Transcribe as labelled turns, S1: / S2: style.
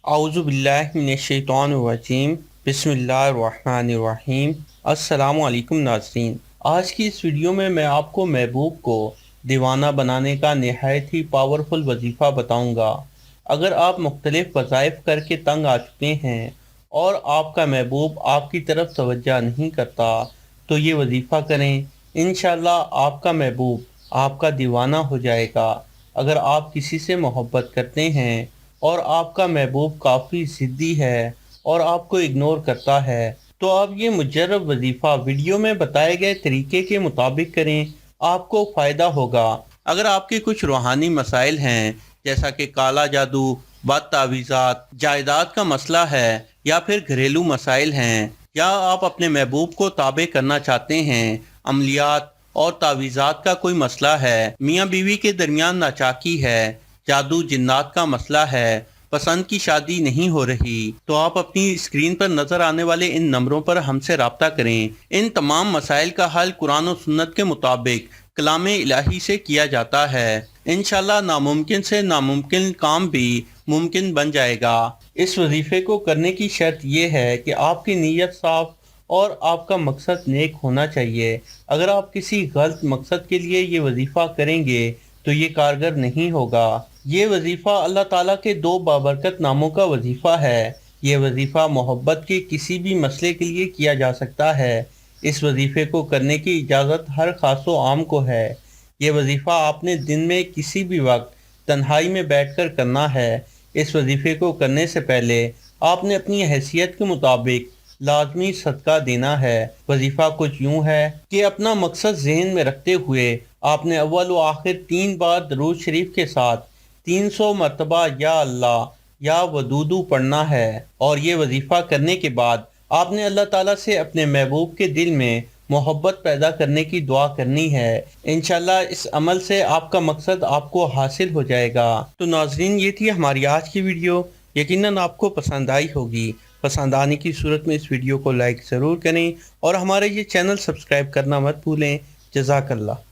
S1: اعوذ باللہ من الشیطان الرجیم، بسم اللہ الرحمن الرحیم۔ السلام علیکم ناظرین، آج کی اس ویڈیو میں آپ کو محبوب کو دیوانہ بنانے کا نہایت ہی پاورفل وظیفہ بتاؤں گا۔ اگر آپ مختلف وظائف کر کے تنگ آ چکے ہیں اور آپ کا محبوب آپ کی طرف توجہ نہیں کرتا تو یہ وظیفہ کریں، انشاءاللہ آپ کا محبوب آپ کا دیوانہ ہو جائے گا۔ اگر آپ کسی سے محبت کرتے ہیں اور آپ کا محبوب کافی ضدی ہے اور آپ کو اگنور کرتا ہے تو آپ یہ مجرب وظیفہ ویڈیو میں بتائے گئے طریقے کے مطابق کریں، آپ کو فائدہ ہوگا۔ اگر آپ کے کچھ روحانی مسائل ہیں جیسا کہ کالا جادو، بد تعویذات، جائیداد کا مسئلہ ہے یا پھر گھریلو مسائل ہیں، یا آپ اپنے محبوب کو تابع کرنا چاہتے ہیں، عملیات اور تعویذات کا کوئی مسئلہ ہے، میاں بیوی کے درمیان ناچاکی ہے، جادو جنات کا مسئلہ ہے، پسند کی شادی نہیں ہو رہی، تو آپ اپنی اسکرین پر نظر آنے والے ان نمبروں پر ہم سے رابطہ کریں۔ ان تمام مسائل کا حل قرآن و سنت کے مطابق کلام الہی سے کیا جاتا ہے۔ انشاءاللہ ناممکن سے ناممکن کام بھی ممکن بن جائے گا۔ اس وظیفے کو کرنے کی شرط یہ ہے کہ آپ کی نیت صاف اور آپ کا مقصد نیک ہونا چاہیے۔ اگر آپ کسی غلط مقصد کے لیے یہ وظیفہ کریں گے تو یہ کارگر نہیں ہوگا۔ یہ وظیفہ اللہ تعالیٰ کے دو بابرکت ناموں کا وظیفہ ہے۔ یہ وظیفہ محبت کے کسی بھی مسئلے کے لیے کیا جا سکتا ہے۔ اس وظیفے کو کرنے کی اجازت ہر خاص و عام کو ہے۔ یہ وظیفہ آپ نے دن میں کسی بھی وقت تنہائی میں بیٹھ کر کرنا ہے۔ اس وظیفے کو کرنے سے پہلے آپ نے اپنی حیثیت کے مطابق لازمی صدقہ دینا ہے۔ وظیفہ کچھ یوں ہے کہ اپنا مقصد ذہن میں رکھتے ہوئے آپ نے اول و آخر 3 بار درود شریف کے ساتھ 300 مرتبہ یا اللہ یا ودودو پڑھنا ہے، اور یہ وظیفہ کرنے کے بعد آپ نے اللہ تعالیٰ سے اپنے محبوب کے دل میں محبت پیدا کرنے کی دعا کرنی ہے۔ انشاءاللہ اس عمل سے آپ کا مقصد آپ کو حاصل ہو جائے گا۔ تو ناظرین، یہ تھی ہماری آج کی ویڈیو، یقیناً آپ کو پسند آئی ہوگی۔ پسند آنے کی صورت میں اس ویڈیو کو لائک ضرور کریں اور ہمارے یہ چینل سبسکرائب کرنا مت بھولیں۔ جزاک اللہ۔